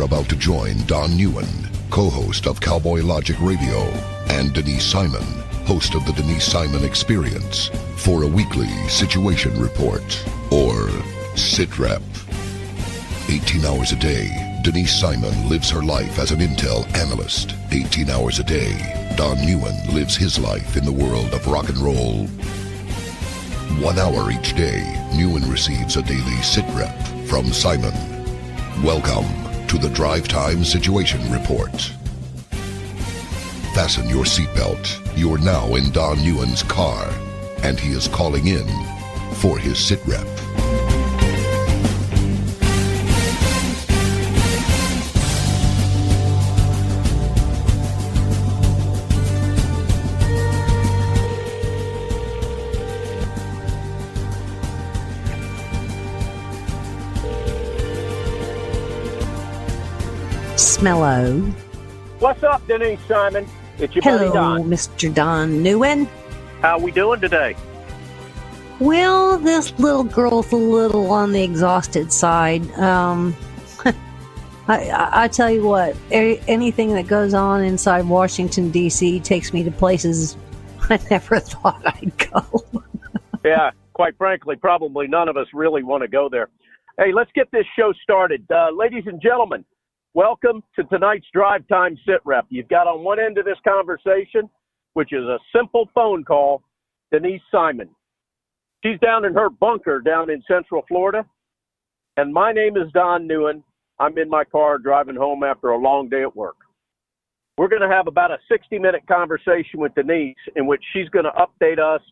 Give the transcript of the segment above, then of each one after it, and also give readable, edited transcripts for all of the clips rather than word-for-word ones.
about to join Don Neuen, co-host of Cowboy Logic Radio, and Denise Simon, host of the Denise Simon Experience, for a weekly situation report, or SITREP. 18 hours a day, Denise Simon lives her life as an Intel Analyst. 18 hours a day, Don Neuen lives his life in the world of rock and roll. 1 hour each day, Neuen receives a daily SITREP from Simon. Welcome to the Drive Time Situation Report. Fasten your seatbelt. You're now in Don Neuen's car, and he is calling in for his SITREP. Smello. What's up, Denise Simon? It's your buddy Don. Hello, Mr. Don Neuen. How we doing today? Well, this little girl's a little on the exhausted side. I tell you what, anything that goes on inside Washington, D.C. takes me to places I never thought I'd go. Yeah, quite frankly, probably none of us really want to go there. Hey, let's get this show started. Ladies and gentlemen, welcome to tonight's Drive Time SITREP. You've got on one end of this conversation, which is a simple phone call, Denise Simon. She's down in her bunker down in Central Florida, and my name is Don Neuen. I'm in my car driving home after a long day at work. We're going to have about a 60-minute conversation with Denise in which she's going to update us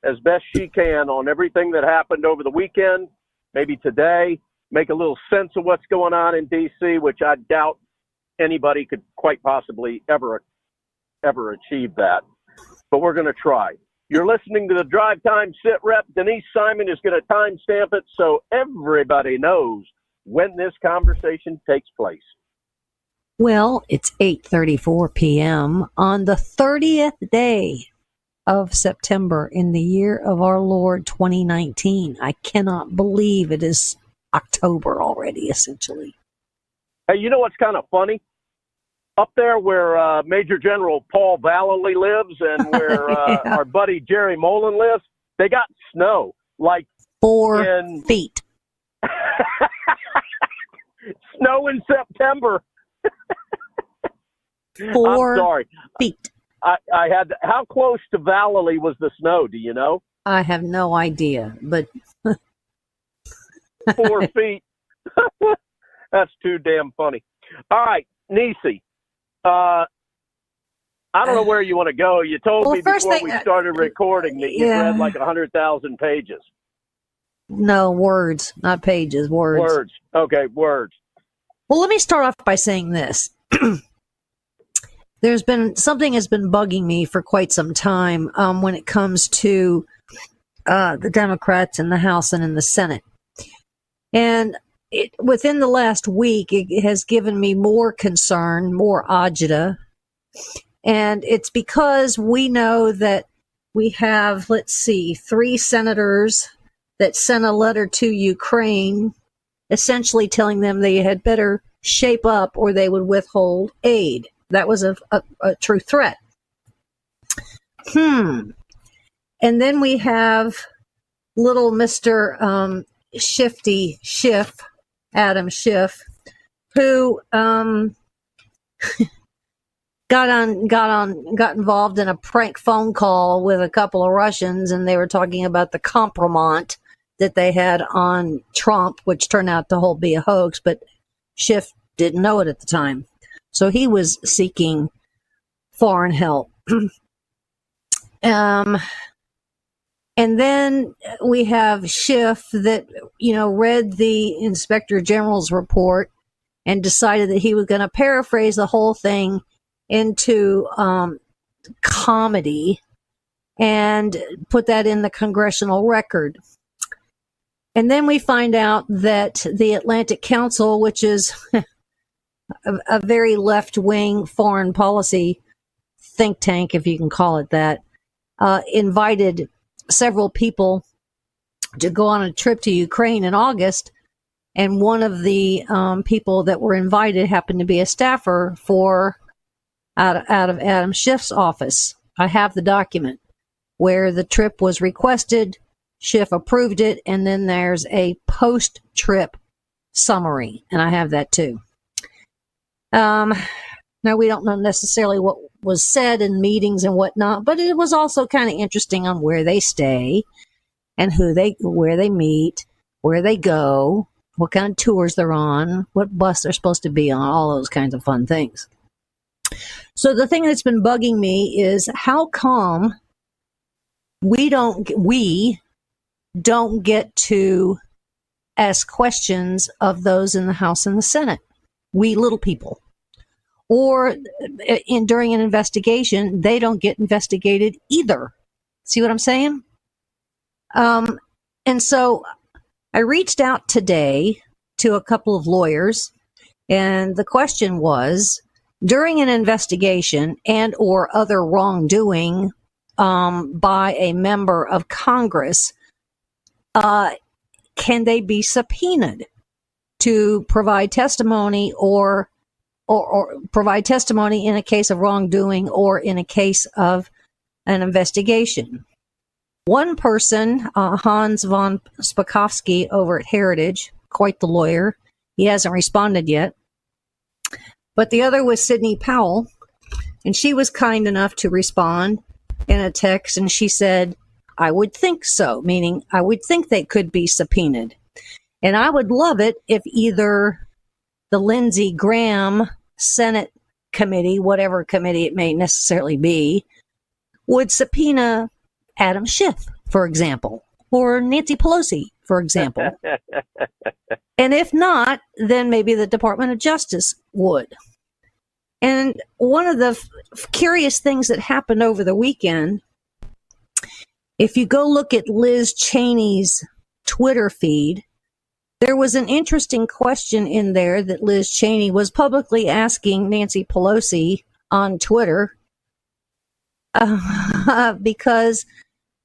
as best she can on everything that happened over the weekend, maybe today, make a little sense of what's going on in D.C., which I doubt anybody could quite possibly ever achieve that. But we're going to try. You're listening to the Drive Time SITREP. Denise Simon is going to timestamp it so everybody knows when this conversation takes place. Well, it's 8:34 p.m. on the 30th day of September in the year of our Lord 2019. I cannot believe it is October already, essentially. Hey, you know what's kind of funny? Up there where Major General Paul Vallely lives and where Yeah. our buddy Jerry Mullen lives, they got snow. Like 4 feet. Snow in September. 4 I'm sorry. feet. I had. How close to Vallely was the snow? Do you know? I have no idea, but 4 feet. That's too damn funny. All right, Nisi. I don't know where you want to go. You told me before we started recording that you read like 100,000 pages. No, words, not pages, words. Words. Okay, words. Well, let me start off by saying this. Something has been bugging me for quite some time when it comes to the Democrats in the House and in the Senate. And within the last week, it has given me more concern, more agita. And it's because we know that we have, 3 senators that sent a letter to Ukraine, essentially telling them they had better shape up or they would withhold aid. That was a true threat. And then we have little Mr. Shifty Schiff, Adam Schiff, who got involved in a prank phone call with a couple of Russians, and they were talking about the compromise that they had on Trump, which turned out to be a hoax, but Schiff didn't know it at the time. So he was seeking foreign help. And then we have Schiff that, read the Inspector General's report and decided that he was going to paraphrase the whole thing into comedy and put that in the congressional record. And then we find out that the Atlantic Council, which is a very left-wing foreign policy think tank, if you can call it that, invited several people to go on a trip to Ukraine in August And one of the people that were invited happened to be a staffer out of Adam Schiff's office. I have the document where the trip was requested, Schiff approved it, and then there's a post-trip summary, and I have that too. Now, we don't know necessarily what was said in meetings and whatnot, but it was also kind of interesting on where they stay and where they meet, where they go, what kind of tours they're on, what bus they're supposed to be on, all those kinds of fun things. So the thing that's been bugging me is how come we don't get to ask questions of those in the House and the Senate, we little people. Or during an investigation, they don't get investigated either. See what I'm saying? And so I reached out today to a couple of lawyers, and the question was, during an investigation and or other wrongdoing by a member of Congress, can they be subpoenaed to provide testimony or provide testimony in a case of wrongdoing or in a case of an investigation? One person, Hans von Spakovsky over at Heritage, quite the lawyer, he hasn't responded yet. But the other was Sidney Powell, and she was kind enough to respond in a text, and she said, I would think so, meaning I would think they could be subpoenaed. And I would love it if either the Lindsey Graham Senate committee, whatever committee it may necessarily be, would subpoena Adam Schiff, for example, or Nancy Pelosi, for example. And if not, then maybe the Department of Justice would. And one of the curious things that happened over the weekend, if you go look at Liz Cheney's Twitter feed, there was an interesting question in there that Liz Cheney was publicly asking Nancy Pelosi on Twitter because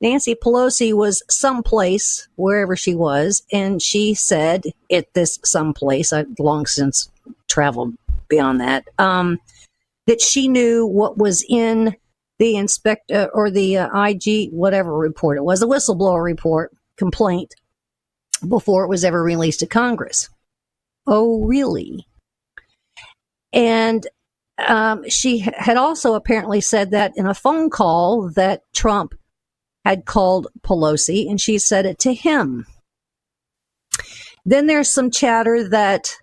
Nancy Pelosi was someplace, wherever she was, and she said at this someplace, I've long since traveled beyond that, that she knew what was in the inspector or the IG, whatever report it was, the whistleblower report complaint, before it was ever released to Congress. Oh, really? And she had also apparently said that in a phone call that Trump had called Pelosi, and she said it to him. Then there's some chatter that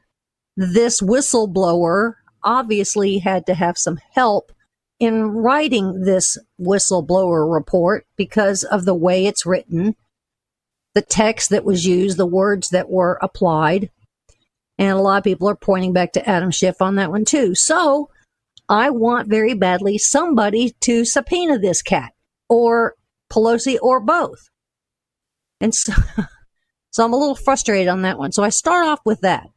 this whistleblower obviously had to have some help in writing this whistleblower report because of the way it's written, the text that was used, the words that were applied. And a lot of people are pointing back to Adam Schiff on that one too. So I want very badly somebody to subpoena this cat or Pelosi or both. And so I'm a little frustrated on that one. So I start off with that.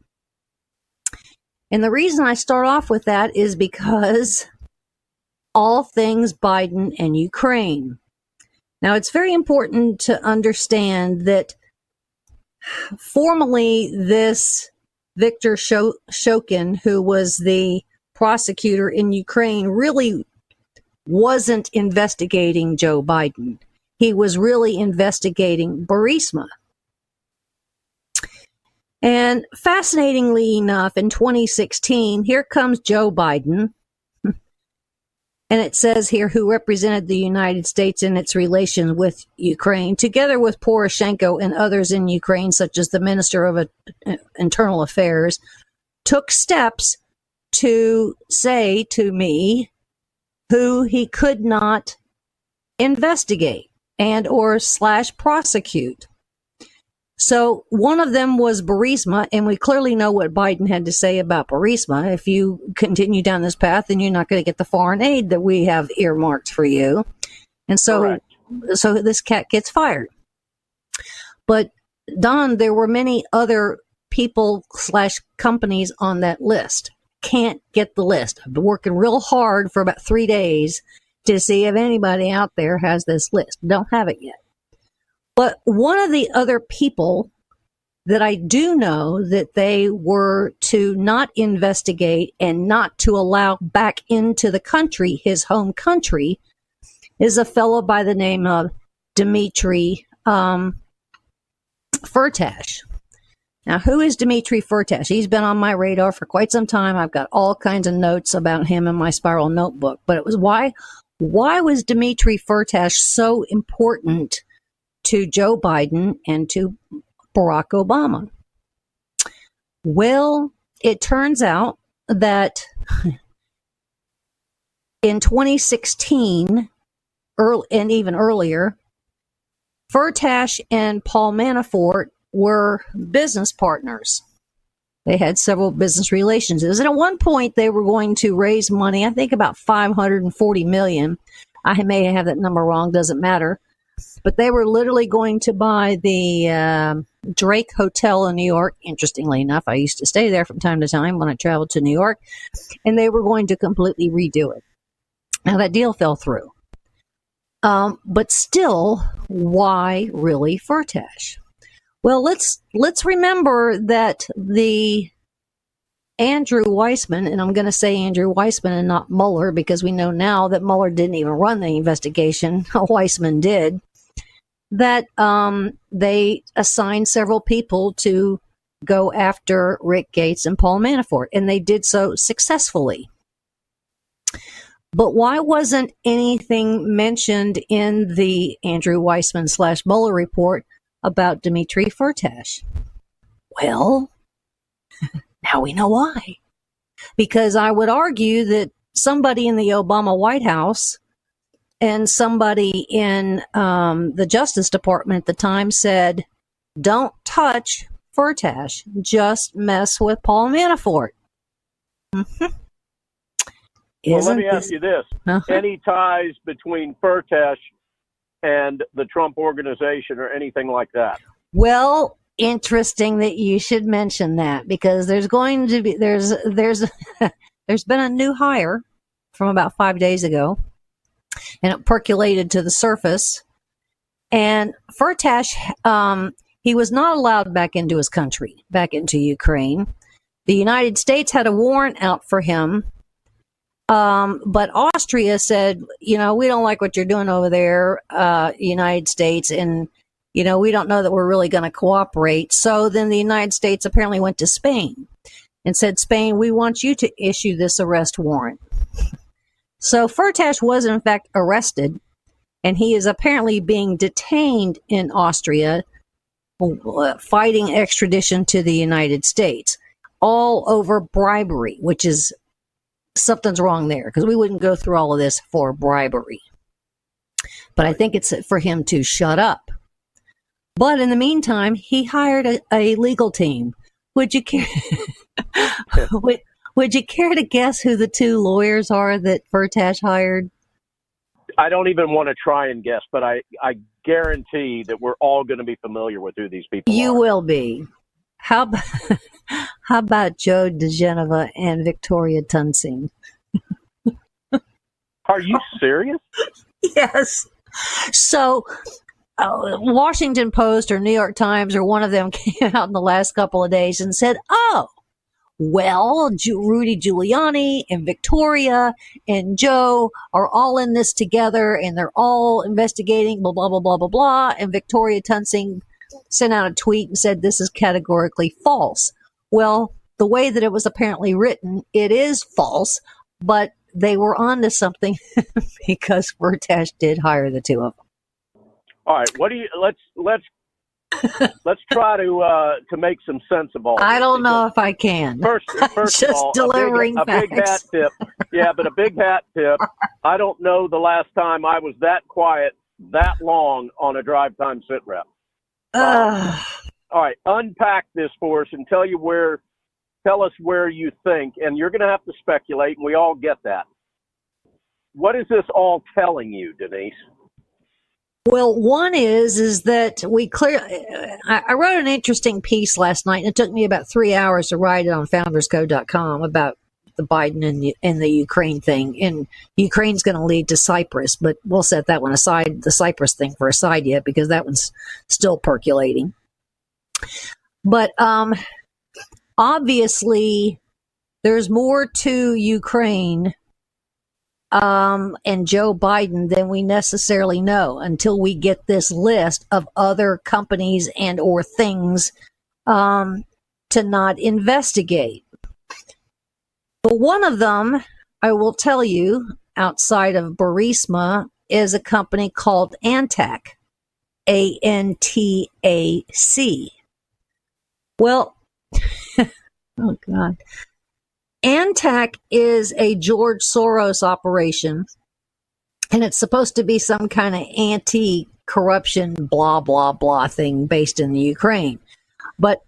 And the reason I start off with that is because all things Biden and Ukraine. Now, it's very important to understand that formally this Viktor Shokin, who was the prosecutor in Ukraine, really wasn't investigating Joe Biden. He was really investigating Burisma. And fascinatingly enough, in 2016, here comes Joe Biden. And it says here, who represented the United States in its relations with Ukraine, together with Poroshenko and others in Ukraine, such as the Minister of Internal Affairs, took steps to say to me who he could not investigate and or / prosecute. So one of them was Burisma, and we clearly know what Biden had to say about Burisma. If you continue down this path, then you're not going to get the foreign aid that we have earmarked for you. And so this cat gets fired. But Don, there were many other people / companies on that list. Can't get the list. I've been working real hard for about 3 days to see if anybody out there has this list. Don't have it yet. But one of the other people that I do know that they were to not investigate and not to allow back into the country, his home country, is a fellow by the name of Dmitry Firtash. Now, who is Dmitry Firtash? He's been on my radar for quite some time. I've got all kinds of notes about him in my spiral notebook. But it was why was Dmitry Firtash so important to Joe Biden and to Barack Obama? Well, it turns out that in 2016, and even earlier, Firtash and Paul Manafort were business partners. They had several business relationships. And at one point, they were going to raise money, I think about $540 million. I may have that number wrong, doesn't matter. But they were literally going to buy the Drake Hotel in New York. Interestingly enough, I used to stay there from time to time when I traveled to New York. And they were going to completely redo it. Now, that deal fell through. But still, why really Firtash? Well, let's remember that the Andrew Weissman, and I'm going to say Andrew Weissman and not Mueller, because we know now that Mueller didn't even run the investigation. Weissman did. That they assigned several people to go after Rick Gates and Paul Manafort, and they did so successfully. But why wasn't anything mentioned in the Andrew Weissman / Mueller report about Dmitry Firtash? Well, now we know why. Because I would argue that somebody in the Obama White House and somebody in the Justice Department at the time said, don't touch Firtash, just mess with Paul Manafort. Mm-hmm. Well, let me ask you this. Any ties between Firtash and the Trump organization or anything like that? Well, interesting that you should mention that, because there's going to be there's been a new hire from about 5 days ago, and it percolated to the surface. And Firtash, he was not allowed back into his country, back into Ukraine. The United States had a warrant out for him. But Austria said, we don't like what you're doing over there, United States, and, we don't know that we're really going to cooperate. So then the United States apparently went to Spain and said, Spain, we want you to issue this arrest warrant. So Firtash was in fact arrested, and he is apparently being detained in Austria, fighting extradition to the United States, all over bribery, which is something's wrong there, because we wouldn't go through all of this for bribery. But I think it's for him to shut up. But in the meantime, he hired a legal team. Would you care? would you care to guess who the two lawyers are that Firtash hired? I don't even want to try and guess, but I guarantee that we're all going to be familiar with who these people are. You will be. How about Joe DeGeneva and Victoria Tunsing? Are you serious? Yes. So, Washington Post or New York Times or one of them came out in the last couple of days and said, well, Rudy Giuliani and Victoria and Joe are all in this together, and they're all investigating, blah, blah, blah, blah, blah, blah. And Victoria Tunsing sent out a tweet and said this is categorically false. Well, the way that it was apparently written, it is false, but they were onto something because Firtash did hire the two of them. All right, let's try to make some sense of all this. I don't know if I can. First just of all, delivering a big hat tip. Yeah, but a big hat tip. I don't know the last time I was that quiet that long on a drive time sit rep. All right, unpack this for us and tell us where you think, and you're going to have to speculate, and we all get that. What is this all telling you, Denise? Well, one is that I wrote an interesting piece last night, and it took me about 3 hours to write it on founderscode.com about the Biden and the Ukraine thing. And Ukraine's going to lead to Cyprus, but we'll set that one aside, the Cyprus thing for aside yet, because that one's still percolating. But obviously, there's more to Ukraine and Joe Biden than we necessarily know until we get this list of other companies and or things to not investigate. But one of them, I will tell you, outside of Burisma, is a company called Antac, A-N-T-A-C. Well, oh God. Antac is a George Soros operation, and it's supposed to be some kind of anti-corruption blah, blah, blah thing based in the Ukraine. But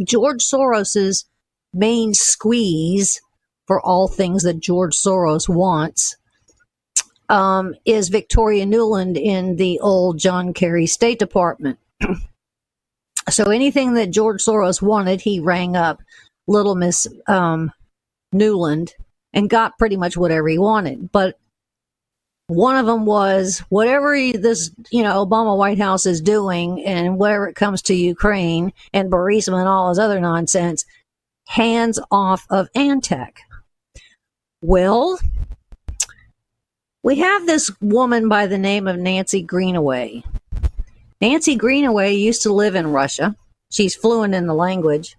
George Soros's main squeeze for all things that George Soros wants is Victoria Nuland in the old John Kerry State Department. So anything that George Soros wanted, he rang up little Miss Nuland and got pretty much whatever he wanted. But one of them was whatever this, Obama White House is doing, and whatever it comes to Ukraine and Burisma and all his other nonsense, hands off of Antac. Well, we have this woman by the name of Nancy Greenaway. Nancy Greenaway used to live in Russia. She's fluent in the language.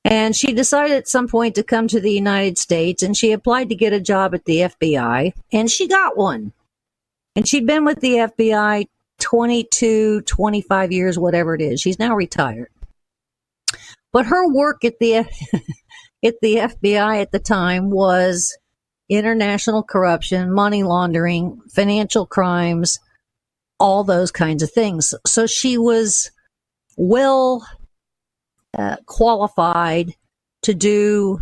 And she decided at some point to come to the United States, and she applied to get a job at the FBI, and she got one. And she'd been with the FBI 22, 25 years, whatever it is. She's now retired. But her work at the at the FBI at the time was international corruption, money laundering, financial crimes, all those kinds of things. So she was well qualified to do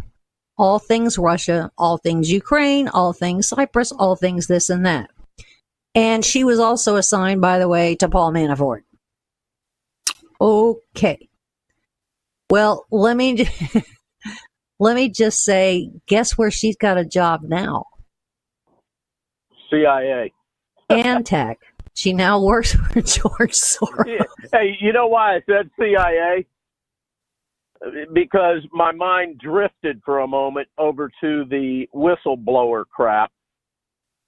all things Russia, all things Ukraine, all things Cyprus, all things this and that. And she was also assigned, by the way, to Paul Manafort. Okay. Well, let me just say, guess where she's got a job now? CIA. Antac. She now works for George Soros. Yeah. Hey, you know why I said CIA? Because my mind drifted for a moment over to the whistleblower crap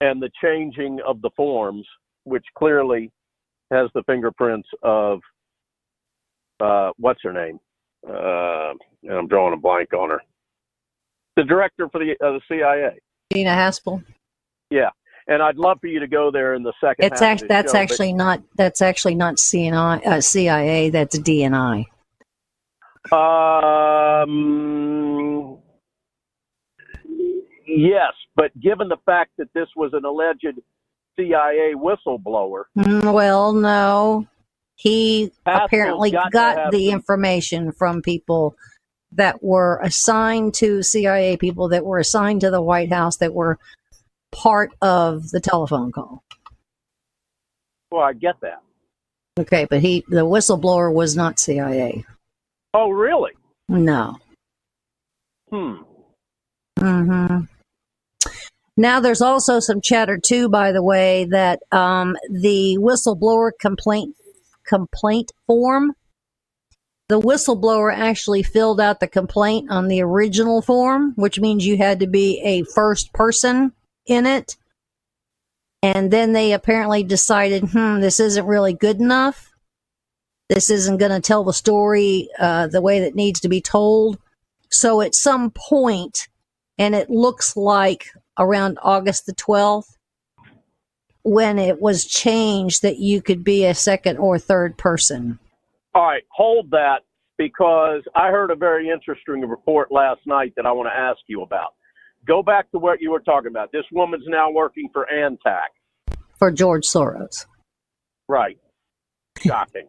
and the changing of the forms, which clearly has the fingerprints of, what's her name? And I'm drawing a blank on her. The director for the CIA. Gina Haspel. Yeah. And I'd love for you to go there in the second half of that's show, actually not CIA. That's DNI. Yes, but given the fact that this was an alleged CIA whistleblower. Well, no. He Haspel's apparently got the information from people that were assigned to CIA, people that were assigned to the White House, that were part of the telephone call. Well, I get that. Okay, but the whistleblower was not CIA. Oh, really? No. Mm-hmm. Now, there's also some chatter, too, by the way, that the whistleblower complaint form, the whistleblower actually filled out the complaint on the original form, which means you had to be a first person in it. And then they apparently decided, this isn't really good enough. This isn't going to tell the story the way that needs to be told. So at some point, and it looks like around August the 12th, when it was changed that you could be a second or third person. All right, hold that, because I heard a very interesting report last night that I want to ask you about. Go back to what you were talking about. This woman's now working for Antac. For George Soros. Right. Shocking.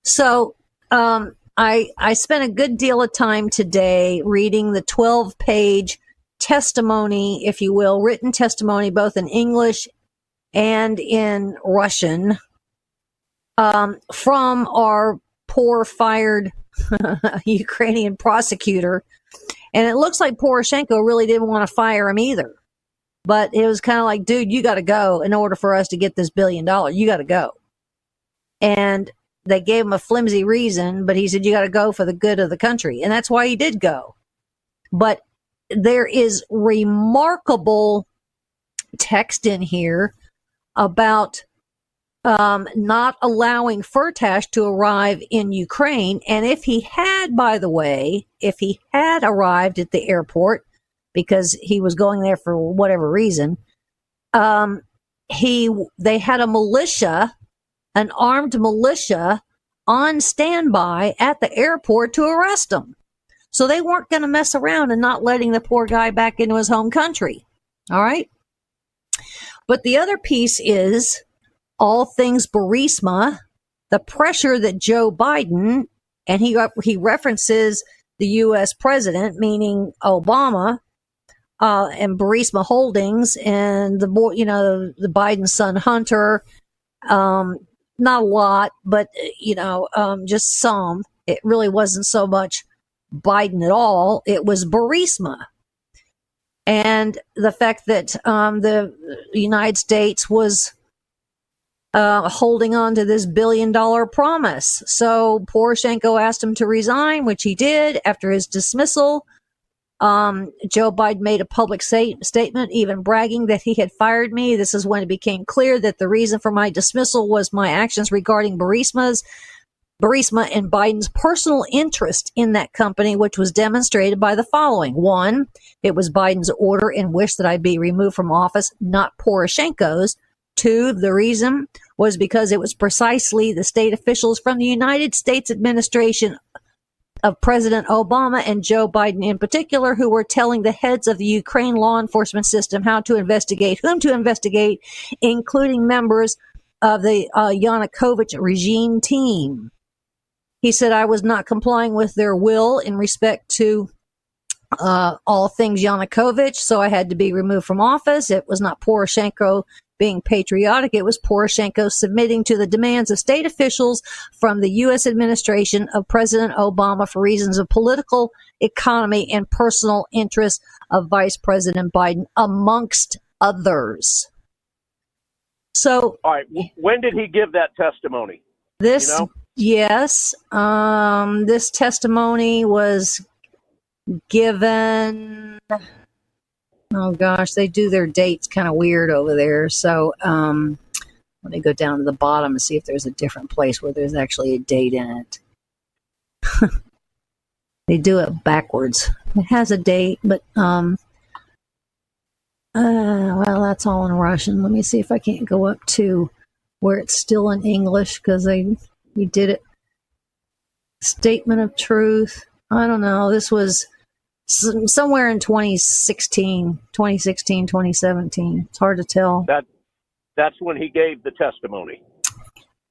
So, I spent a good deal of time today reading the 12-page testimony, if you will, written testimony, both in English and in Russian, from our poor fired Ukrainian prosecutor. And it looks like Poroshenko really didn't want to fire him either. But it was kind of like, dude, you got to go in order for us to get this $1 billion. You got to go. And they gave him a flimsy reason, but he said, you got to go for the good of the country. And that's why he did go. But there is remarkable text in here about not allowing Firtash to arrive in Ukraine. And if he had, by the way, if he had arrived at the airport because he was going there for whatever reason, they had a militia, an armed militia on standby at the airport to arrest him. So they weren't going to mess around and not letting the poor guy back into his home country. All right. But the other piece is all things Burisma, the pressure that Joe Biden, and he references the U.S. president, meaning Obama, and Burisma Holdings and the Biden son Hunter, not a lot, but just some. It really wasn't so much Biden at all. It was Burisma. And the fact that the United States was holding on to this $1 billion promise. So Poroshenko asked him to resign, which he did after his dismissal. Joe Biden made a public statement, even bragging that he had fired me. This is when it became clear that the reason for my dismissal was my actions regarding Burisma and Biden's personal interest in that company, which was demonstrated by the following. 1, it was Biden's order and wish that I be removed from office, not Poroshenko's. 2, the reason was because it was precisely the state officials from the United States administration of President Obama and Joe Biden in particular who were telling the heads of the Ukraine law enforcement system how to investigate, whom to investigate, including members of the Yanukovych regime team. He said, I was not complying with their will in respect to all things Yanukovych, so I had to be removed from office. It was not Poroshenko being patriotic. It was Poroshenko submitting to the demands of state officials from the U.S. administration of President Obama for reasons of political, economy, and personal interest of Vice President Biden, amongst others. So, all right, when did he give that testimony? Yes, this testimony was given. Oh gosh, they do their dates kind of weird over there. So let me go down to the bottom and see if there's a different place where there's actually a date in it. They do it backwards. It has a date, but well, that's all in Russian. Let me see if I can't go up to where it's still in English because we did it. Statement of truth. I don't know. This was somewhere in 2016, 2017. It's hard to tell. That's when he gave the testimony.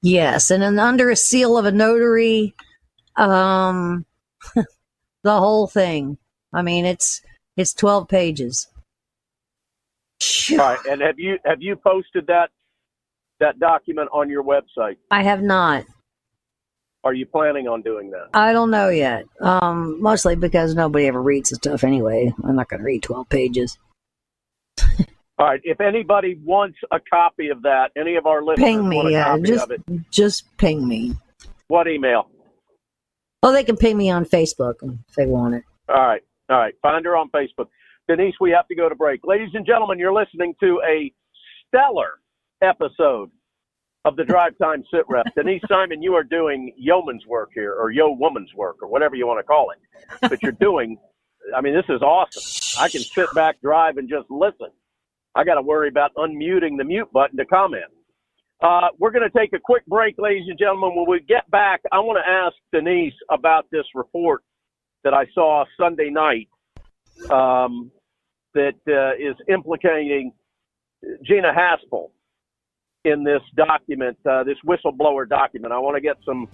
Yes, and then under a seal of a notary, the whole thing. I mean, it's 12 pages. All right, and have you posted that document on your website? I have not. Are you planning on doing that? I don't know yet. Mostly because nobody ever reads the stuff anyway. I'm not going to read 12 pages. All right. If anybody wants a copy of that, any of our listeners ping me. want a copy of it, just ping me. What email? Oh, they can ping me on Facebook if they want it. All right. Find her on Facebook. Denise, we have to go to break. Ladies and gentlemen, you're listening to a stellar episode of the Drive Time Sit Rep. Denise Simon, you are doing yeoman's work here, or woman's work, or whatever you want to call it. But you're doing, this is awesome. I can sit back, drive, and just listen. I got to worry about unmuting the mute button to comment. We're going to take a quick break, ladies and gentlemen. When we get back, I want to ask Denise about this report that I saw Sunday night that is implicating Gina Haspel in this document, this whistleblower document. I want to get some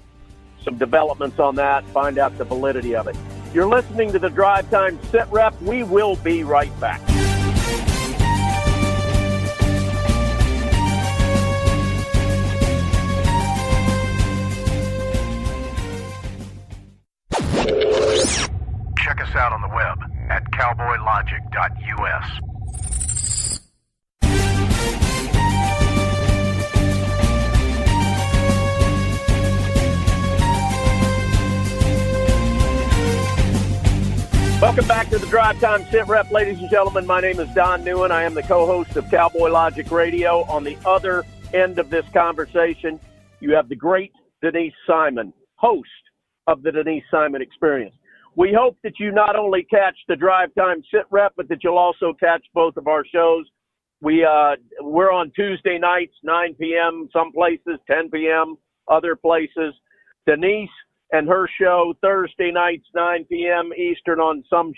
developments on that, find out the validity of it. You're listening to the Drive Time Sit Rep. We will be right back. Check us out on the web at cowboylogic.us. Welcome back to the Drive Time Sit Rep, ladies and gentlemen. My name is Don Neuen. I am the co-host of Cowboy Logic Radio. On the other end of this conversation, you have the great Denise Simon, host of the Denise Simon Experience. We hope that you not only catch the Drive Time Sit Rep, but that you'll also catch both of our shows. We're on Tuesday nights, 9 p.m., some places, 10 p.m., other places. Denise and her show Thursday nights, 9 p.m. Eastern on some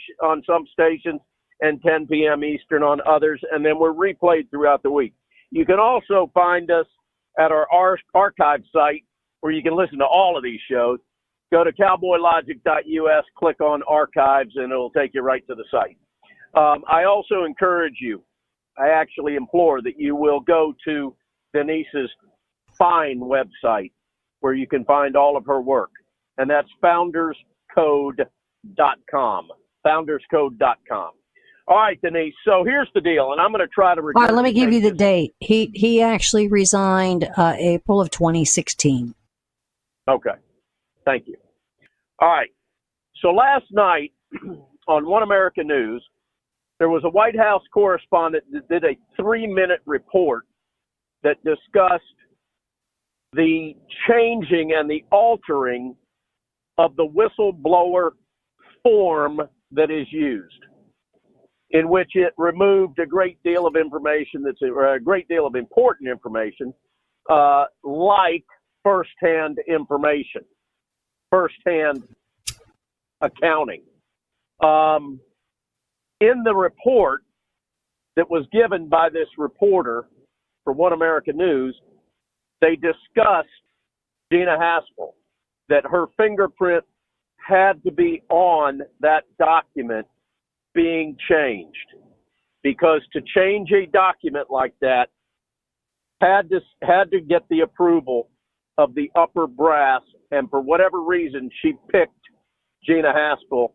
stations and 10 p.m. Eastern on others, and then we're replayed throughout the week. You can also find us at our archive site where you can listen to all of these shows. Go to cowboylogic.us, click on archives, and it'll take you right to the site. I also encourage you, I actually implore that you will go to Denise's fine website where you can find all of her work. And that's founderscode.com. Founderscode.com. All right, Denise. So here's the deal, and I'm going to try to. All right, let me give you the date. He actually resigned April of 2016. Okay. Thank you. All right. So last night on One America News, there was a White House correspondent that did a 3-minute report that discussed the changing and the altering of the whistleblower form that is used, in which it removed a great deal of information a great deal of important information, like firsthand information, firsthand accounting. In the report that was given by this reporter for One America News, they discussed Gina Haspel, that her fingerprint had to be on that document being changed, because to change a document like that had to get the approval of the upper brass, and for whatever reason she picked Gina Haspel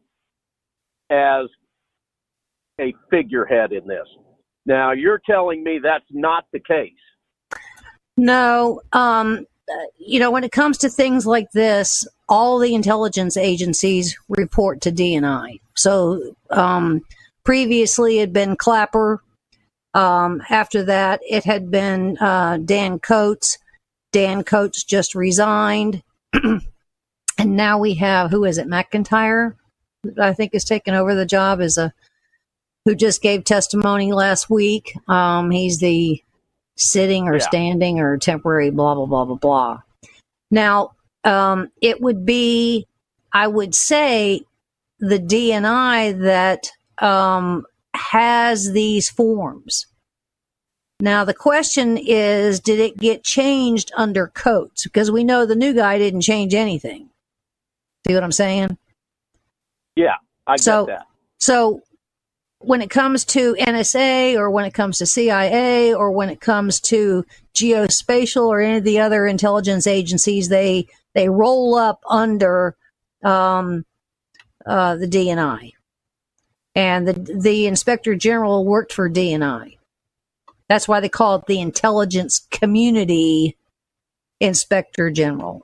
as a figurehead in this. Now you're telling me that's not the case. No, when it comes to things like this, all the intelligence agencies report to DNI. So previously it had been Clapper. After that, it had been Dan Coates. Dan Coates just resigned. And now we have, who is it, McIntyre, I think is taking over the job, who just gave testimony last week. He's the sitting or standing or temporary blah, blah, blah, blah, blah. Now, it would be, I would say, the DNI that has these forms. Now, the question is, did it get changed under Coates? Because we know the new guy didn't change anything. See what I'm saying? Yeah, I get that. So when it comes to NSA or when it comes to CIA or when it comes to geospatial or any of the other intelligence agencies, they roll up under the DNI. And the Inspector General worked for DNI. That's why they call it the Intelligence Community Inspector General.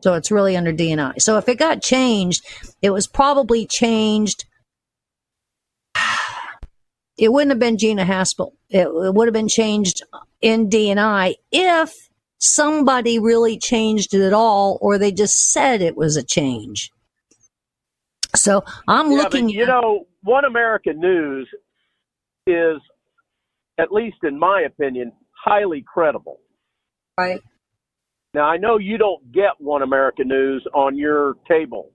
So it's really under DNI. So if it got changed, it was probably changed. It wouldn't have been Gina Haspel. It would have been changed in DNI if somebody really changed it at all, or they just said it was a change. So I'm looking at... One America News is, at least in my opinion, highly credible. Right. Now, I know you don't get One America News on your cable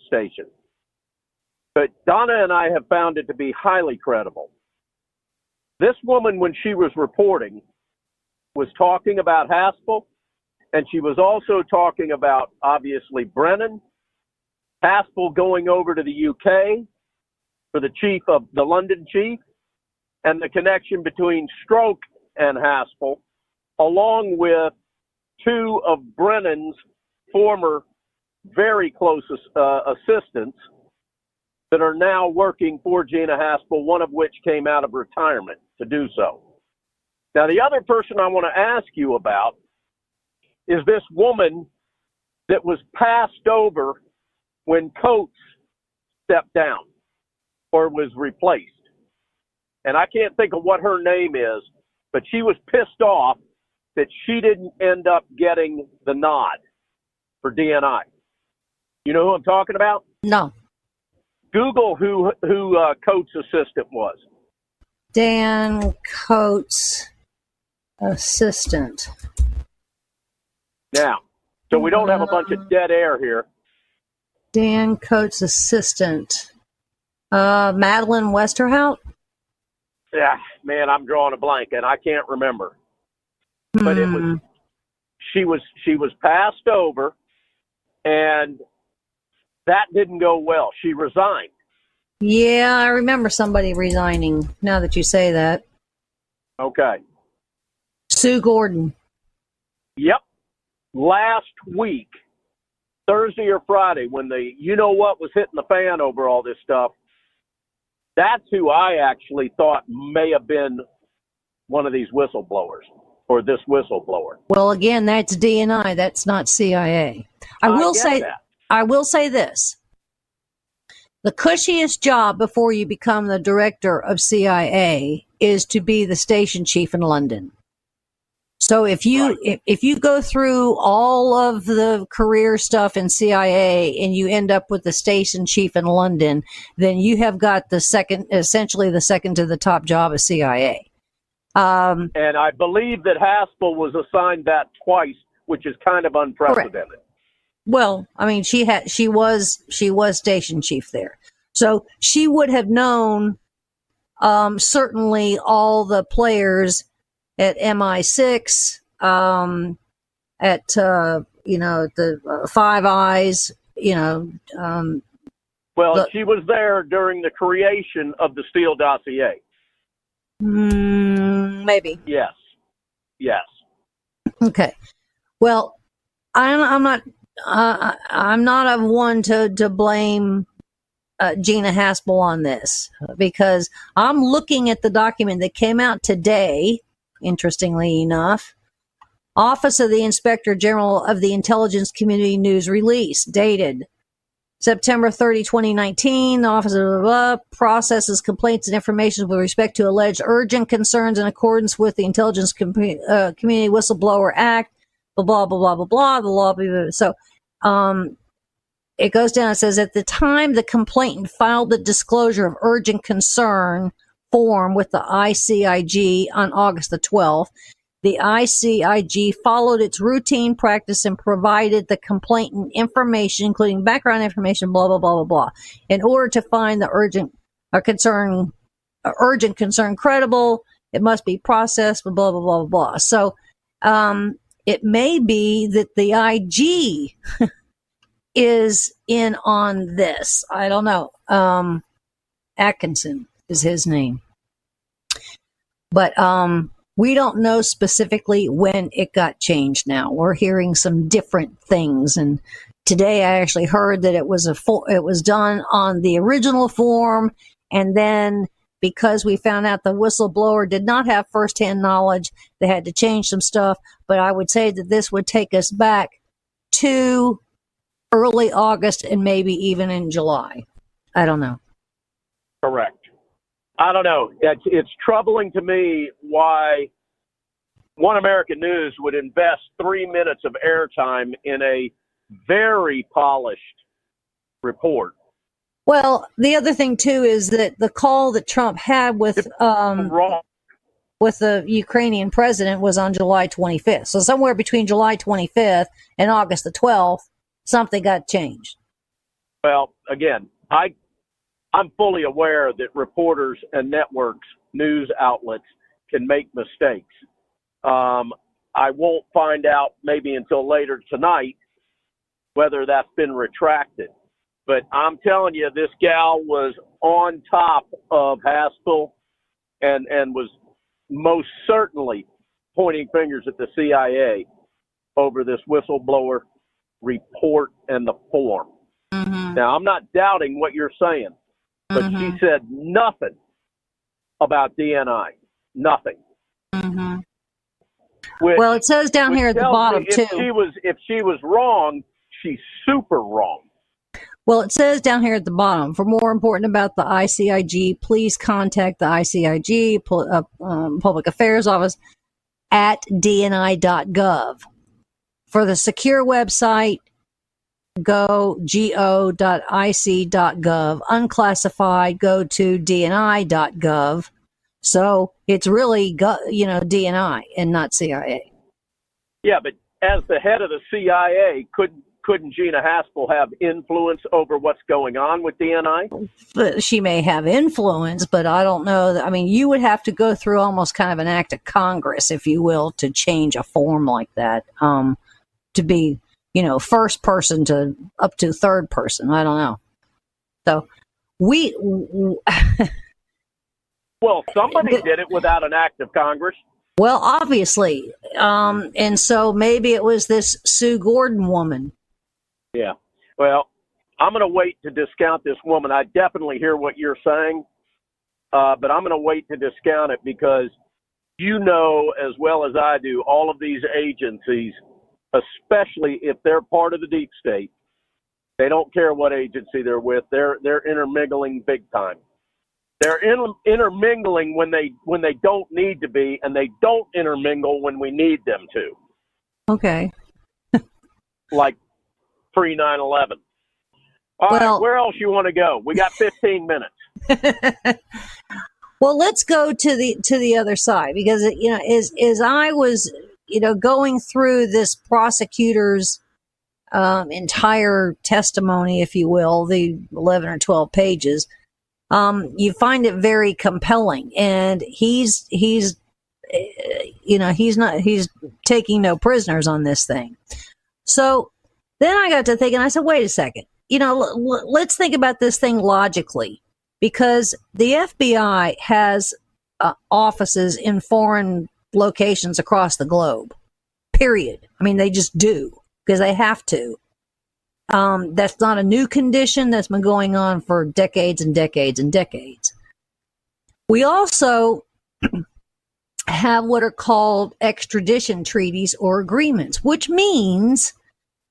station, but Donna and I have found it to be highly credible. This woman, when she was reporting, was talking about Haspel, and she was also talking about, obviously, Brennan, Haspel going over to the UK for the London chief, and the connection between Stroke and Haspel, along with two of Brennan's former very close assistants that are now working for Gina Haspel, one of which came out of retirement to do so. Now, the other person I want to ask you about is this woman that was passed over when Coates stepped down. or was replaced. And I can't think of what her name is, but she was pissed off that she didn't end up getting the nod for DNI. You know who I'm talking about? No. Google who Coates' assistant was. Dan Coates' assistant. Now, so we don't have a bunch of dead air here. Dan Coates' assistant. Madeline Westerhout? Yeah, man, I'm drawing a blank, and I can't remember. But it was she was passed over, and that didn't go well. She resigned. Yeah, I remember somebody resigning, now that you say that. Okay. Sue Gordon. Yep. Last week, Thursday or Friday, when the you-know-what was hitting the fan over all this stuff, that's who I actually thought may have been one of these whistleblowers, or this whistleblower. Well, again, that's DNI. That's not CIA. I will say this. The cushiest job before you become the director of CIA is to be the station chief in London. So if you go through all of the career stuff in CIA and you end up with the station chief in London, then you have got essentially the second to the top job of CIA. And I believe that Haspel was assigned that twice, which is kind of unprecedented. Correct. Well, I mean, she was station chief there, so she would have known certainly all the players at MI6, at the Five Eyes, Well, she was there during the creation of the Steele dossier. Maybe. Yes. Okay. Well, I'm not of one to blame Gina Haspel on this, because I'm looking at the document that came out today. Interestingly enough, Office of the Inspector General of the Intelligence Community News release dated September 30, 2019. The Office of processes complaints and information with respect to alleged urgent concerns in accordance with the Intelligence Community Whistleblower Act. Blah blah blah blah blah blah. The law. Blah, blah. So, it goes down. It says at the time the complainant filed the disclosure of urgent concern form with the ICIG on August the 12th. The ICIG followed its routine practice and provided the complainant information, including background information, blah, blah, blah, blah, blah, in order to find the urgent concern credible. It must be processed, blah, blah, blah, blah, blah. So, it may be that the IG is in on this. I don't know. Atkinson is his name. But we don't know specifically when it got changed now. We're hearing some different things. And today I actually heard that it was done on the original form, and then because we found out the whistleblower did not have firsthand knowledge, they had to change some stuff. But I would say that this would take us back to early August and maybe even in July. I don't know. Correct. I don't know. It's troubling to me why One American News would invest 3 minutes of airtime in a very polished report. Well, the other thing too is that the call that Trump had with the Ukrainian president was on July 25th. So somewhere between July 25th and August the 12th, something got changed. Well, again, I'm fully aware that reporters and networks, news outlets, can make mistakes. I won't find out maybe until later tonight whether that's been retracted. But I'm telling you, this gal was on top of Haspel and was most certainly pointing fingers at the CIA over this whistleblower report and the form. Mm-hmm. Now, I'm not doubting what you're saying, but she said nothing about DNI. Nothing. Mm-hmm. Well, it says down here at the bottom, too. If she was wrong, she's super wrong. Well, it says down here at the bottom, for more important about the ICIG, please contact the ICIG Public Affairs Office at dni.gov. For the secure website, go go.ic.gov. Unclassified, go to dni.gov. So it's really, DNI and not CIA. Yeah, but as the head of the CIA, couldn't Gina Haspel have influence over what's going on with DNI? But she may have influence, but I don't know. I mean, you would have to go through almost kind of an act of Congress, if you will, to change a form like that, to be, first person to up to third person. I don't know. So well, somebody did it without an act of Congress. Well, obviously. And so maybe it was this Sue Gordon woman. Yeah. Well, I'm going to wait to discount this woman. I definitely hear what you're saying, but I'm going to wait to discount it because as well as I do, all of these agencies, especially if they're part of the deep state, they don't care what agency they're with. They're intermingling big time. They're intermingling when they don't need to be, and they don't intermingle when we need them to. Okay. Like pre 9/11. All right, where else you want to go? We got 15 minutes. Well, let's go to the other side because as I was going through this prosecutor's entire testimony, if you will, the 11 or 12 pages. You find it very compelling, and he's taking no prisoners on this thing. So then I got to thinking, I said, wait a second, let's think about this thing logically, because the FBI has offices in foreign locations across the globe, period. I mean, they just do because they have to. That's not a new condition. That's been going on for decades and decades and decades. We also have what are called extradition treaties or agreements, which means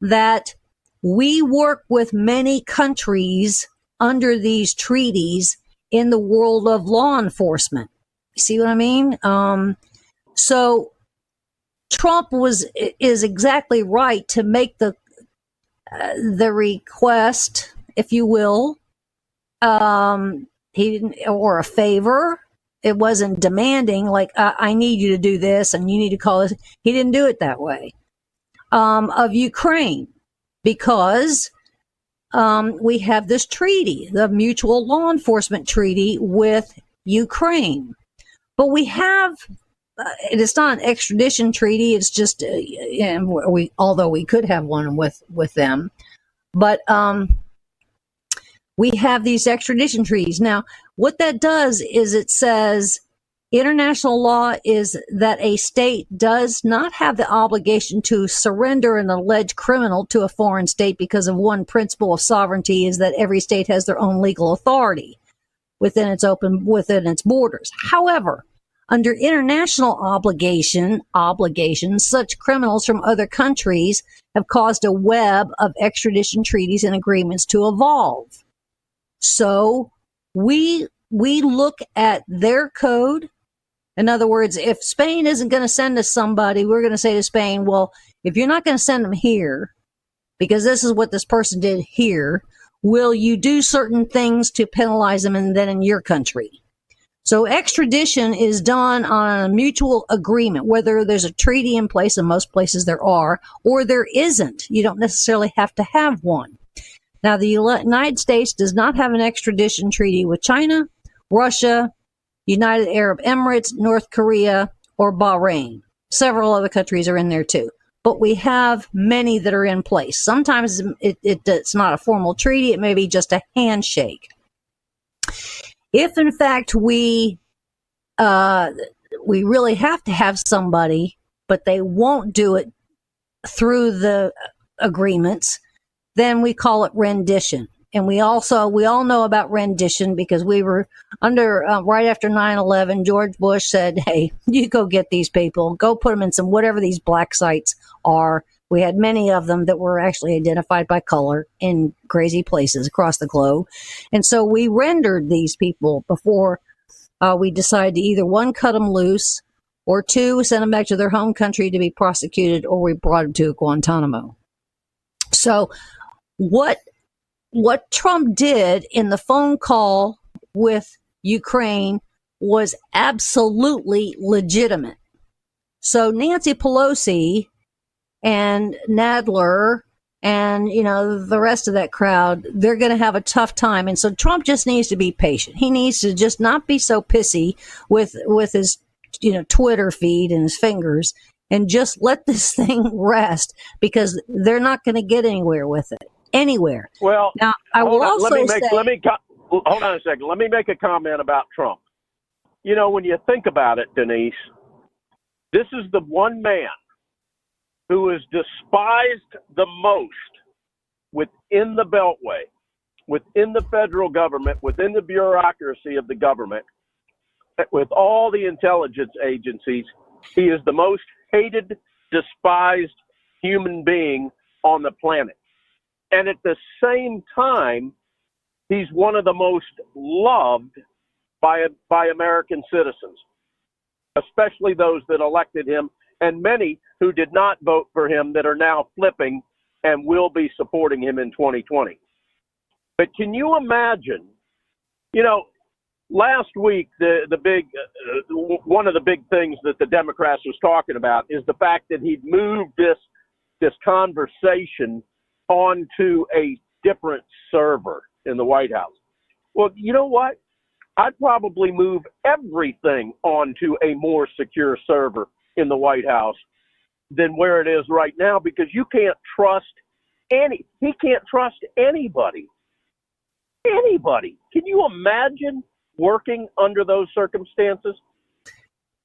that we work with many countries under these treaties in the world of law enforcement. You see what I mean? So Trump is exactly right to make the request, if you will. He didn't, or a favor. It wasn't demanding, like, I need you to do this and you need to call this. He didn't do it that way. Of Ukraine, because we have this treaty, the Mutual Law Enforcement Treaty with Ukraine. But we have, it's not an extradition treaty, it's just, although we could have one with them, but we have these extradition treaties. Now, what that does is it says international law is that a state does not have the obligation to surrender an alleged criminal to a foreign state because of one principle of sovereignty is that every state has their own legal authority within its borders. However, under international obligations, such criminals from other countries have caused a web of extradition treaties and agreements to evolve. So we look at their code. In other words, if Spain isn't going to send us somebody, we're going to say to Spain, well, if you're not going to send them here, because this is what this person did here, will you do certain things to penalize them and then in your country? So extradition is done on a mutual agreement, whether there's a treaty in place, and most places there are, or there isn't. You don't necessarily have to have one. Now, the United States does not have an extradition treaty with China, Russia, United Arab Emirates, North Korea, or Bahrain. Several other countries are in there too. But we have many that are in place. Sometimes it's not a formal treaty. It may be just a handshake. If, in fact, we really have to have somebody, but they won't do it through the agreements, then we call it rendition. And we all know about rendition because we were under, right after 9/11, George Bush said, hey, you go get these people, go put them in some, whatever these black sites are, We had many of them that were actually identified by color in crazy places across the globe. And so we rendered these people before we decided to either, one, cut them loose, or two, send them back to their home country to be prosecuted, or we brought them to Guantanamo. So what Trump did in the phone call with Ukraine was absolutely legitimate. So Nancy Pelosi and Nadler and, the rest of that crowd, they're going to have a tough time. And so Trump just needs to be patient. He needs to just not be so pissy with his, Twitter feed and his fingers, and just let this thing rest, because they're not going to get anywhere with it. Anywhere. Well, now I will also say, hold on a second. Let me make a comment about Trump. When you think about it, Denise, this is the one man who is despised the most within the Beltway, within the federal government, within the bureaucracy of the government, with all the intelligence agencies. He is the most hated, despised human being on the planet. And at the same time, he's one of the most loved by American citizens, especially those that elected him, and many who did not vote for him that are now flipping and will be supporting him in 2020. But can you imagine, last week, the big one of the big things that the Democrats was talking about is the fact that he'd moved this conversation onto a different server in the White House. Well, you know what? I'd probably move everything onto a more secure server in the White House than where it is right now, because you can't trust he can't trust anybody. Anybody. Can you imagine working under those circumstances?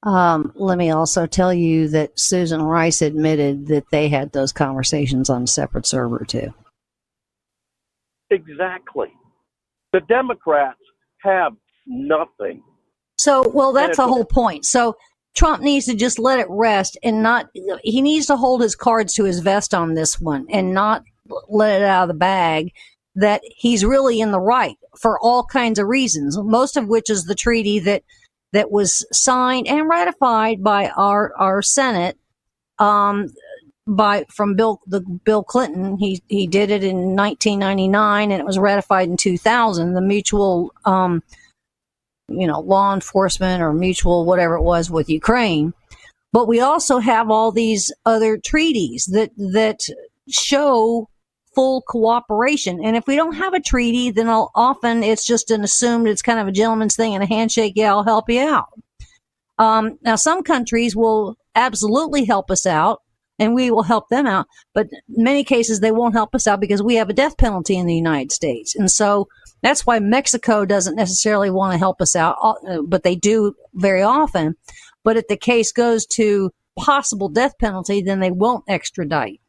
Let me also tell you that Susan Rice admitted that they had those conversations on a separate server too. Exactly. The Democrats have nothing. So, well, that's the whole point. So Trump needs to just let it rest and he needs to hold his cards to his vest on this one and not let it out of the bag that he's really in the right for all kinds of reasons, most of which is the treaty that was signed and ratified by our Senate, from Bill Clinton. He did it in 1999 and it was ratified in 2000. The mutual, law enforcement or mutual whatever it was with Ukraine. But we also have all these other treaties that show full cooperation. And if we don't have a treaty, then often it's just assumed it's kind of a gentleman's thing and a handshake. Yeah, I'll help you out. Now, some countries will absolutely help us out and we will help them out. But in many cases, they won't help us out because we have a death penalty in the United States. And so that's why Mexico doesn't necessarily want to help us out, but they do very often. But if the case goes to possible death penalty, then they won't extradite.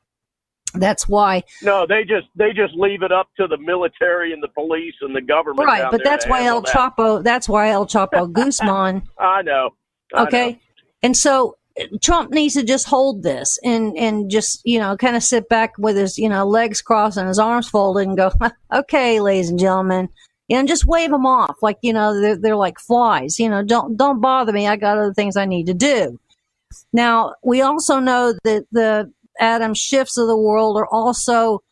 That's why. No, they just leave it up to the military and the police and the government. Right, but that's why El Chapo. That's why El Chapo Guzman. I know. Okay, and so Trump needs to just hold this and just kind of sit back with his legs crossed and his arms folded and go, okay, ladies and gentlemen, just wave them off like they're like flies. Don't bother me. I got other things I need to do. Now we also know that the Adam Schiffs of the world are also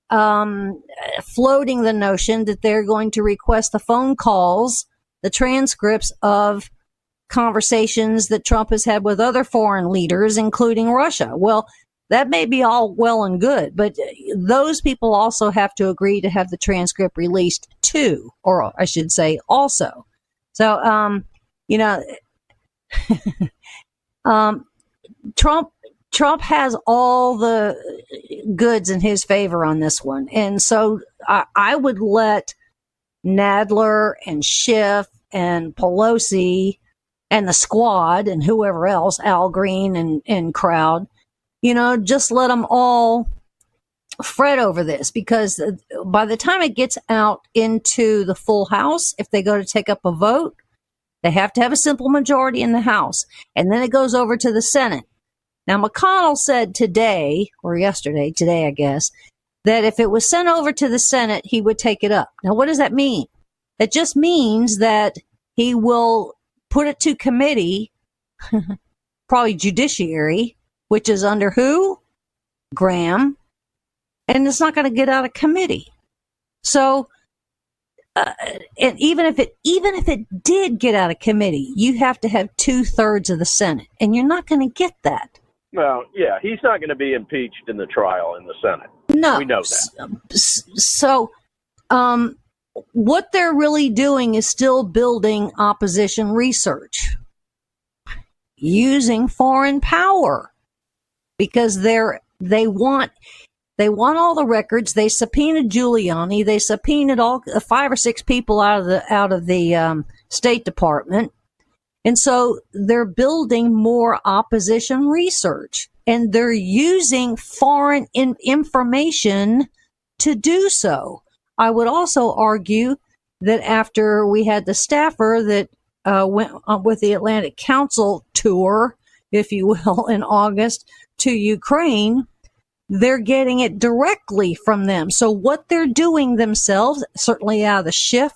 floating the notion that they're going to request the phone calls, the transcripts of conversations that Trump has had with other foreign leaders, including Russia. Well, that may be all well and good, but those people also have to agree to have the transcript released too, or I should say also. So, Trump has all the goods in his favor on this one. And so I would let Nadler and Schiff and Pelosi and the squad and whoever else, Al Green and crowd, just let them all fret over this, because by the time it gets out into the full House, if they go to take up a vote, they have to have a simple majority in the House. And then it goes over to the Senate. Now, McConnell said today, or yesterday, today, I guess, that if it was sent over to the Senate, he would take it up. Now, what does that mean? It just means that he will put it to committee, probably judiciary, which is under who? Graham. And it's not going to get out of committee. So, and even if it did get out of committee, you have to have 2/3 of the Senate, and you're not going to get that. Well, yeah, he's not going to be impeached in the trial in the Senate. No, we know that. So, what they're really doing is still building opposition research using foreign power, because they want all the records. They subpoenaed Giuliani. They subpoenaed all 5 or 6 people out of the State Department, and so they're building more opposition research, and they're using foreign information to do so. I would also argue that after we had the staffer that went with the Atlantic Council tour, if you will, in August to Ukraine, they're getting it directly from them. So what they're doing themselves, certainly out of the Schiff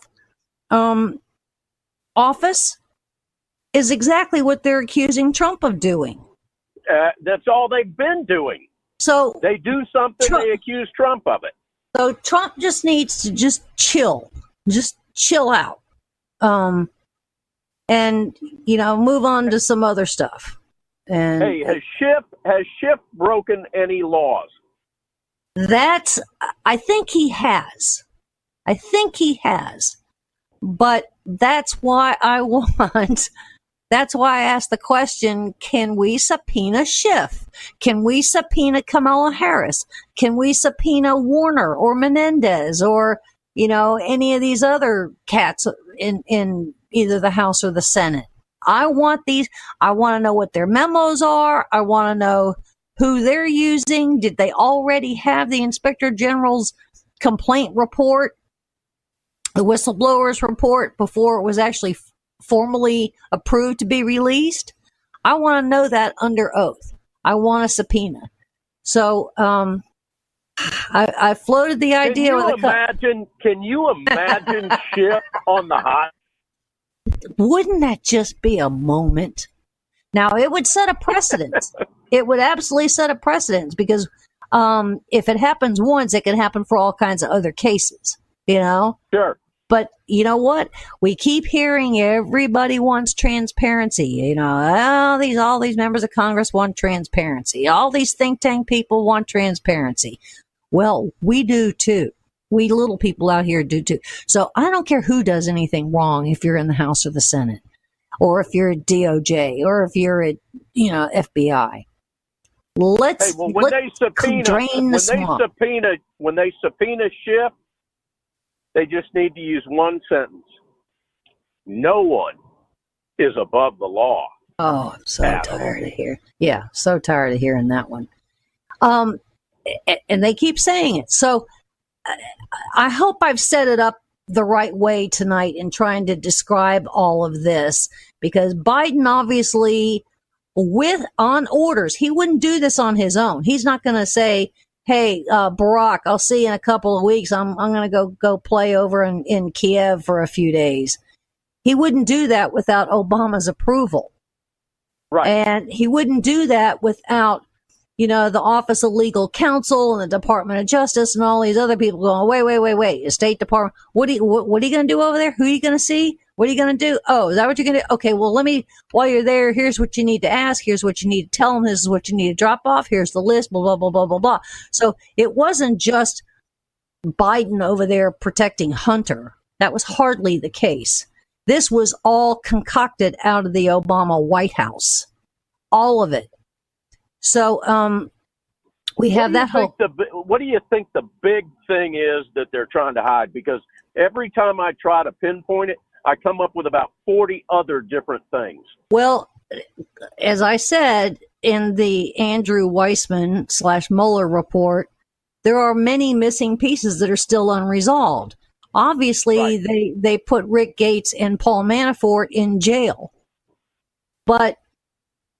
office, is exactly what they're accusing Trump of doing. That's all they've been doing. So they do something, they accuse Trump of it. So Trump just needs to just chill out, and move on to some other stuff. And hey, has Schiff broken any laws? I think he has. But that's why I asked the question, can we subpoena Schiff? Can we subpoena Kamala Harris? Can we subpoena Warner or Menendez or, any of these other cats in either the House or the Senate? I want to know what their memos are. I want to know who they're using. Did they already have the Inspector General's complaint report, the whistleblowers report, before it was actually formally approved to be released? I want to know that under oath. I want a subpoena. So I floated the idea. Can you imagine Schiff on the hot? Wouldn't that just be a moment? Now, it would set a precedent. It would absolutely set a precedent, because if it happens once, it can happen for all kinds of other cases, Sure. But you know what? We keep hearing everybody wants transparency. All these members of Congress want transparency. All these think tank people want transparency. Well, we do too. We little people out here do too. So I don't care who does anything wrong, if you're in the House or the Senate, or if you're at DOJ, or if you're at FBI. When they subpoena Schiff, they just need to use one sentence: no one is above the law. Oh, I'm so tired of hearing. Yeah, so tired of hearing that one. And they keep saying it. So I hope I've set it up the right way tonight in trying to describe all of this, because Biden obviously, on orders, he wouldn't do this on his own. He's not going to say, hey, Barack, I'll see you in a couple of weeks. I'm going to go play over in Kiev for a few days. He wouldn't do that without Obama's approval. Right. And he wouldn't do that without, the Office of Legal Counsel and the Department of Justice and all these other people going, wait, the State Department, what are you going to do over there? Who are you going to see? What are you going to do? Oh, is that what you're going to do? Okay, well, while you're there, here's what you need to ask. Here's what you need to tell them. This is what you need to drop off. Here's the list, blah, blah, blah, blah, blah, blah. So it wasn't just Biden over there protecting Hunter. That was hardly the case. This was all concocted out of the Obama White House. All of it. So we have that whole... What do you think the big thing is that they're trying to hide? Because every time I try to pinpoint it, I come up with about 40 other different things. Well, as I said in the Andrew Weissman / Mueller report, there are many missing pieces that are still unresolved. Obviously, right. They put Rick Gates and Paul Manafort in jail. But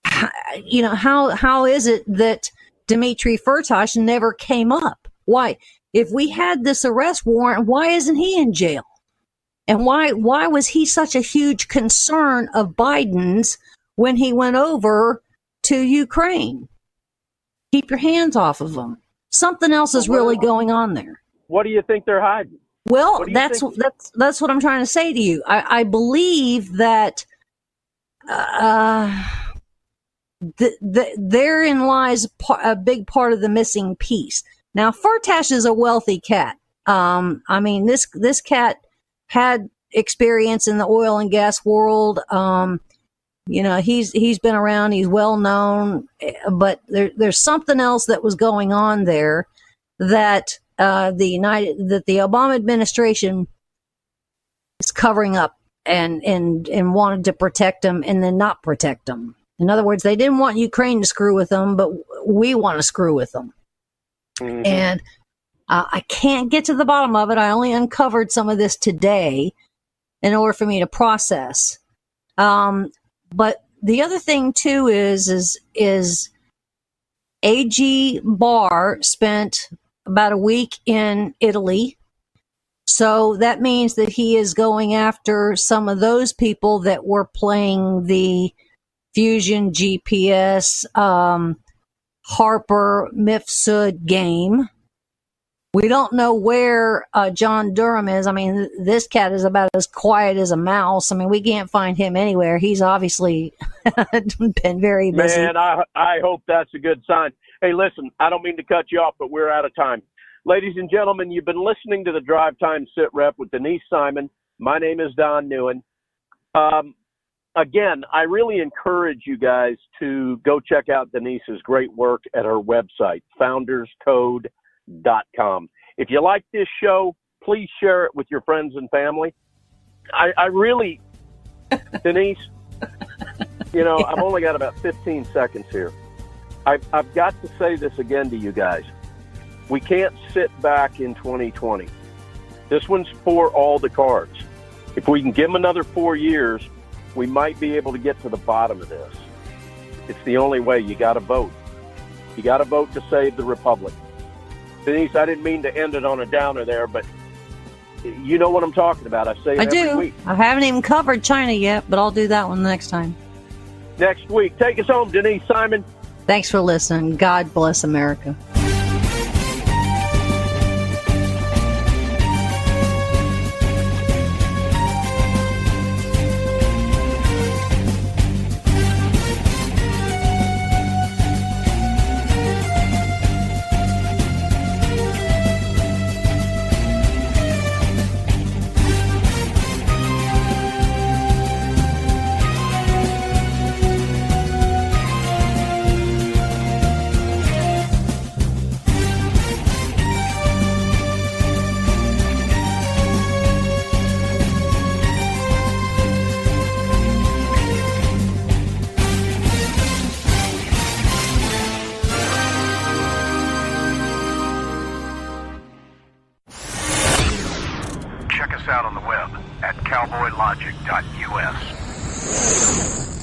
how is it that Dmitry Firtash never came up? Why, if we had this arrest warrant, why isn't he in jail? And why was he such a huge concern of Biden's when he went over to Ukraine? Keep your hands off of him. Something else is really going on there. What do you think they're hiding? Well, that's what I'm trying to say to you. I believe that therein lies a big part of the missing piece. Now, Firtash is a wealthy cat. I mean, this cat had experience in the oil and gas world. He's been around. He's well known, but there's something else that was going on there that the Obama administration is covering up and wanted to protect him and then not protect him. In other words, they didn't want Ukraine to screw with them, but we want to screw with them. Mm-hmm. And I can't get to the bottom of it. I only uncovered some of this today in order for me to process. But the other thing too is AG Barr spent about a week in Italy. So that means that he is going after some of those people that were playing the Fusion GPS, Harper, Mifsud game. We don't know where John Durham is. I mean, this cat is about as quiet as a mouse. I mean, we can't find him anywhere. He's obviously been very busy. Man, I hope that's a good sign. Hey, listen, I don't mean to cut you off, but we're out of time. Ladies and gentlemen, you've been listening to the Drive Time Sit Rep with Denise Simon. My name is Don Neuen. Again, I really encourage you guys to go check out Denise's great work at her website, founderscode.com. If you like this show, please share it with your friends and family. I really, Denise, I've only got about 15 seconds here. I've got to say this again to you guys. We can't sit back in 2020. This one's for all the cards. If we can give them another 4 years, we might be able to get to the bottom of this. It's the only way. You got to vote. You got to vote to save the republic. Denise, I didn't mean to end it on a downer there, but you know what I'm talking about. I say it every week. I haven't even covered China yet, but I'll do that one next time. Next week. Take us home, Denise Simon. Thanks for listening. God bless America. Check us out on the web at cowboylogic.us.